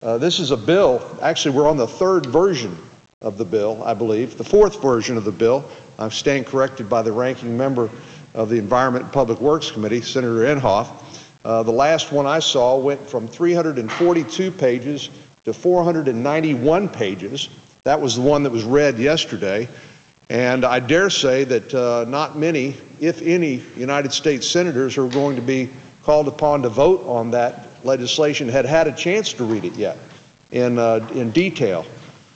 This is a bill, actually we're on the third version of the bill, I believe, the fourth version of the bill. I'm staying corrected by the ranking member of the Environment and Public Works Committee, Senator Inhofe. The last one I saw went from 342 pages to 491 pages. That was the one that was read yesterday. And I dare say that not many, if any, United States senators are going to be called upon to vote on that legislation had a chance to read it yet in detail.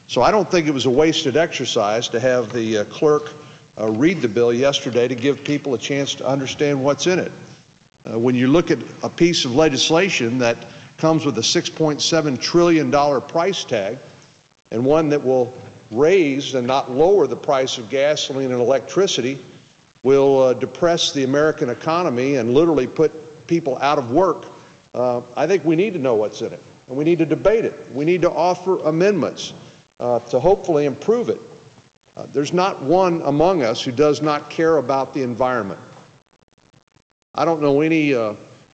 So I don't think it was a wasted exercise to have the clerk read the bill yesterday to give people a chance to understand what's in it. When you look at a piece of legislation that comes with a $6.7 trillion price tag, and one that will raise and not lower the price of gasoline and electricity, will depress the American economy and literally put people out of work, I think we need to know what's in it, and we need to debate it. We need to offer amendments to hopefully improve it. There's not one among us who does not care about the environment. I don't know any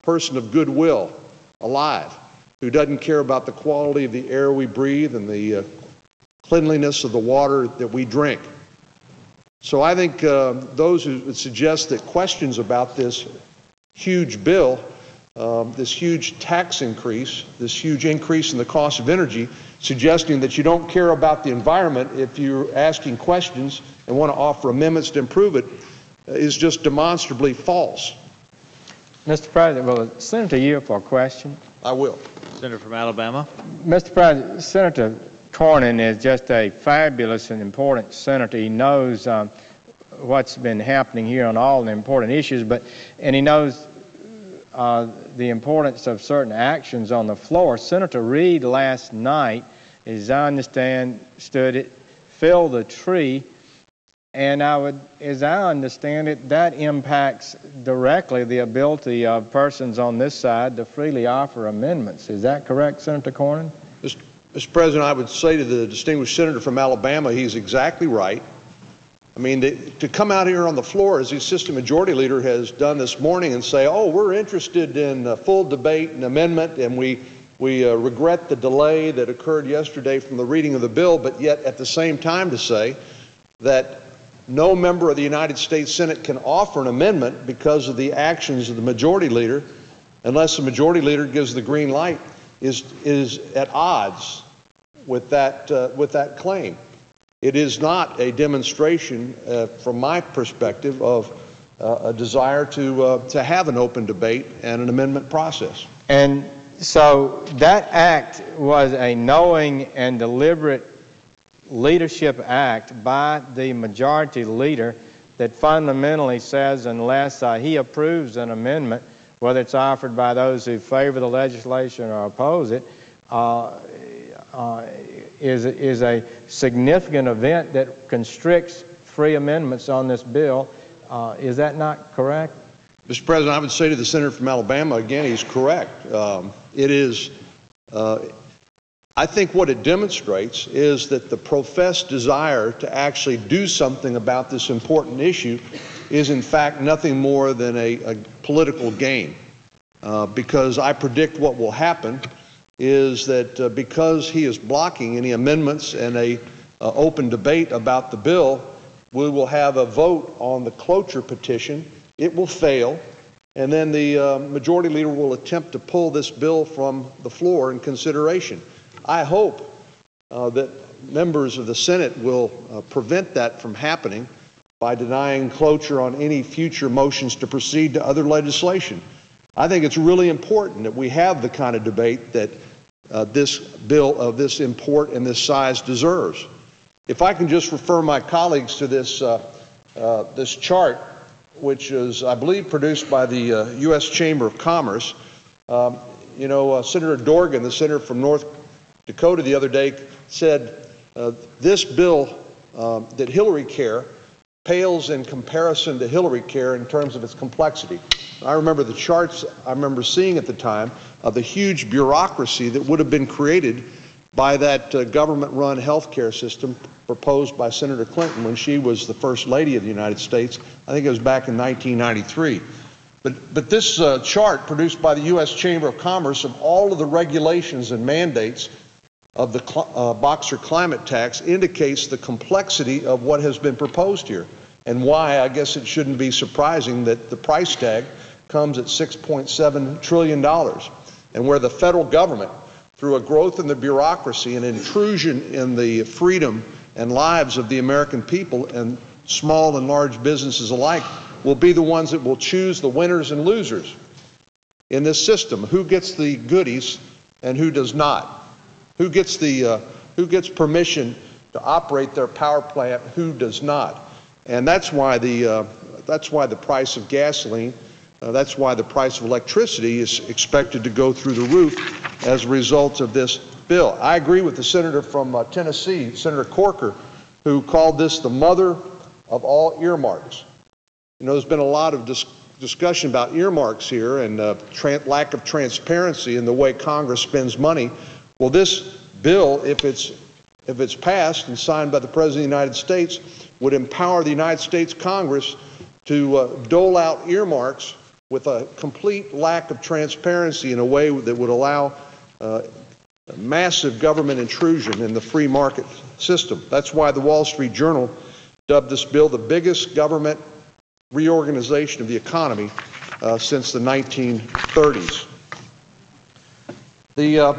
person of goodwill alive who doesn't care about the quality of the air we breathe and the cleanliness of the water that we drink. So I think those who would suggest that questions about this huge bill, this huge tax increase, this huge increase in the cost of energy, suggesting that you don't care about the environment if you're asking questions and want to offer amendments to improve it, is just demonstrably false. Mr. President, will Senator yield for a question? I will. Senator from Alabama. Mr. President, Senator Cornyn is just a fabulous and important senator. He knows what's been happening here on all the important issues, and he knows the importance of certain actions on the floor. Senator Reid last night, as I understood it, felled a tree, and as I understand it, that impacts directly the ability of persons on this side to freely offer amendments. Is that correct, Senator Cornyn? Mr. President, I would say to the distinguished senator from Alabama, he's exactly right. I mean, to come out here on the floor, as the Assistant Majority Leader has done this morning, and say, oh, we're interested in full debate and amendment, and we regret the delay that occurred yesterday from the reading of the bill, but yet at the same time to say that no member of the United States Senate can offer an amendment because of the actions of the Majority Leader unless the Majority Leader gives the green light is at odds with that claim. It is not a demonstration, from my perspective, of a desire to have an open debate and an amendment process. And so that act was a knowing and deliberate leadership act by the Majority Leader that fundamentally says unless he approves an amendment, whether it's offered by those who favor the legislation or oppose it, is a significant event that constricts free amendments on this bill. Is that not correct? Mr. President, I would say to the senator from Alabama, again, he's correct. It is, I think what it demonstrates is that the professed desire to actually do something about this important issue is in fact nothing more than a political game. Because I predict what will happen is that because he is blocking any amendments and a open debate about the bill, we will have a vote on the cloture petition. It will fail, and then the Majority Leader will attempt to pull this bill from the floor in consideration. I hope that members of the Senate will prevent that from happening by denying cloture on any future motions to proceed to other legislation. I think it's really important that we have the kind of debate that this bill of this import and this size deserves. If I can just refer my colleagues to this, this chart, which is, I believe, produced by the U.S. Chamber of Commerce. Senator Dorgan, the senator from North Dakota, the other day said this bill that Hillary Care pales in comparison to Hillary Care in terms of its complexity. I remember the charts I remember seeing at the time of the huge bureaucracy that would have been created by that government-run health care system proposed by Senator Clinton when she was the First Lady of the United States. I think it was back in 1993. But this chart produced by the U.S. Chamber of Commerce of all of the regulations and mandates of the Boxer climate tax indicates the complexity of what has been proposed here, and why I guess it shouldn't be surprising that the price tag comes at $6.7 trillion, and where the federal government, through a growth in the bureaucracy and intrusion in the freedom and lives of the American people and small and large businesses alike, will be the ones that will choose the winners and losers in this system. Who gets the goodies and who does not? Who gets permission to operate their power plant? Who does not? And that's why the price of gasoline, that's why the price of electricity is expected to go through the roof as a result of this bill. I agree with the senator from Tennessee, Senator Corker, who called this the mother of all earmarks. You know, there's been a lot of discussion about earmarks here and lack of transparency in the way Congress spends money. Well, this bill, if it's passed and signed by the President of the United States, would empower the United States Congress to dole out earmarks with a complete lack of transparency in a way that would allow massive government intrusion in the free market system. That's why the Wall Street Journal dubbed this bill the biggest government reorganization of the economy since the 1930s. The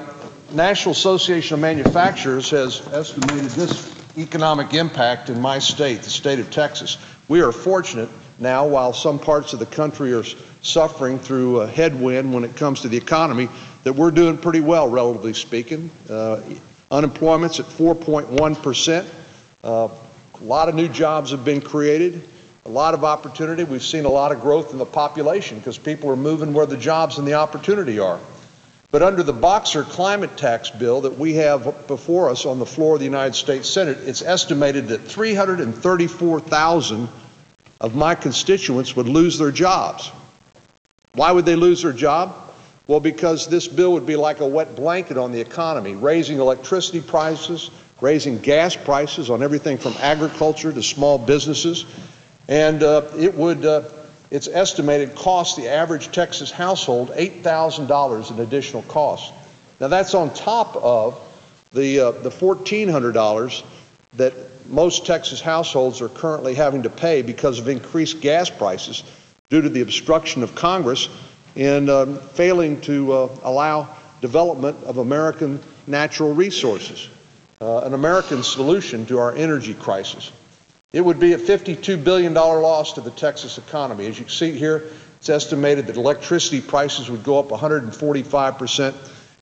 National Association of Manufacturers has estimated this economic impact in my state, the state of Texas. We are fortunate now, while some parts of the country are suffering through a headwind when it comes to the economy, that we're doing pretty well, relatively speaking. Unemployment's at 4.1%. A lot of new jobs have been created. A lot of opportunity. We've seen a lot of growth in the population because people are moving where the jobs and the opportunity are. But under the Boxer climate tax bill that we have before us on the floor of the United States Senate, it's estimated that 334,000 of my constituents would lose their jobs. Why would they lose their job? Well, because this bill would be like a wet blanket on the economy, raising electricity prices, raising gas prices on everything from agriculture to small businesses. And it's estimated cost the average Texas household $8,000 in additional costs. Now that's on top of the $1,400 that most Texas households are currently having to pay because of increased gas prices due to the obstruction of Congress in failing to allow development of American natural resources, an American solution to our energy crisis. It would be a $52 billion loss to the Texas economy. As you can see here, it's estimated that electricity prices would go up 145%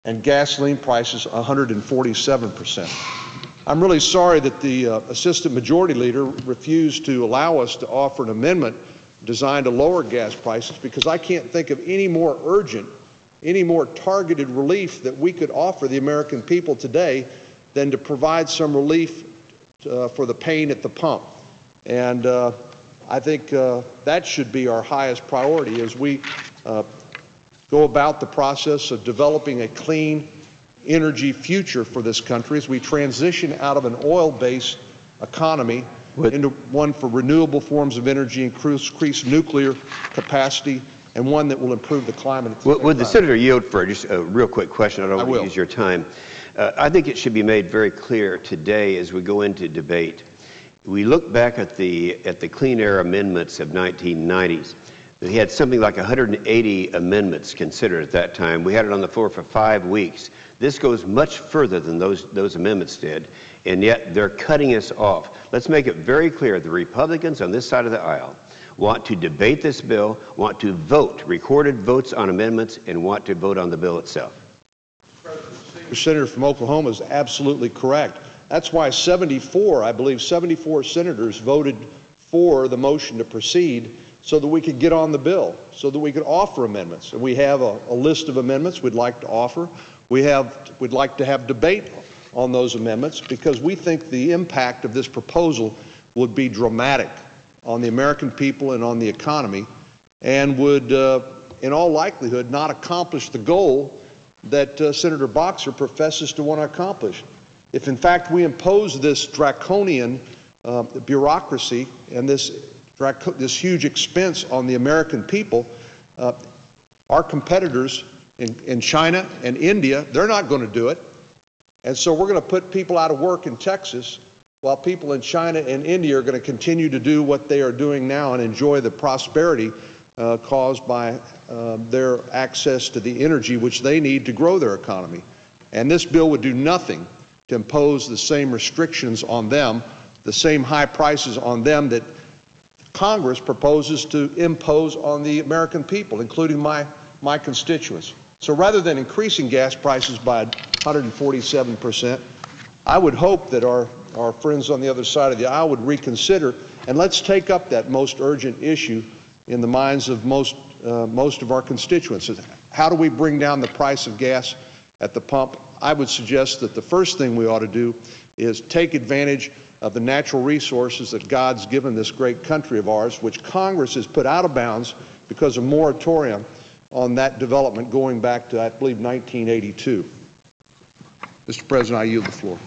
and gasoline prices 147%. I'm really sorry that the Assistant Majority Leader refused to allow us to offer an amendment designed to lower gas prices, because I can't think of any more urgent, any more targeted relief that we could offer the American people today than to provide some relief for the pain at the pump. And I think that should be our highest priority as we go about the process of developing a clean energy future for this country, as we transition out of an oil-based economy into one for renewable forms of energy, increase nuclear capacity, and one that will improve the climate. Would the senator yield for just a real quick question? I don't want to use your time. I think it should be made very clear today as we go into debate. We look back at the Clean Air Amendments of 1990s. We had something like 180 amendments considered at that time. We had it on the floor for 5 weeks. This goes much further than those amendments did, and yet they're cutting us off. Let's make it very clear: the Republicans on this side of the aisle want to debate this bill, want to vote, recorded votes on amendments, and want to vote on the bill itself. The senator from Oklahoma is absolutely correct. That's why 74 senators voted for the motion to proceed, so that we could get on the bill, so that we could offer amendments. And we have a list of amendments we'd like to offer. We'd like to have debate on those amendments, because we think the impact of this proposal would be dramatic on the American people and on the economy, and would, in all likelihood, not accomplish the goal that Senator Boxer professes to want to accomplish. If, in fact, we impose this draconian bureaucracy and this huge expense on the American people, Our competitors in China and India, they're not going to do it. And so we're going to put people out of work in Texas while people in China and India are going to continue to do what they are doing now and enjoy the prosperity caused by their access to the energy which they need to grow their economy. And this bill would do nothing to impose the same restrictions on them, the same high prices on them that Congress proposes to impose on the American people, including my constituents. So rather than increasing gas prices by 147%, I would hope that our friends on the other side of the aisle would reconsider, and let's take up that most urgent issue in the minds of most of our constituents. How do we bring down the price of gas at the pump? I would suggest that the first thing we ought to do is take advantage of the natural resources that God's given this great country of ours, which Congress has put out of bounds because of moratorium on that development going back to, I believe, 1982. Mr. President, I yield the floor.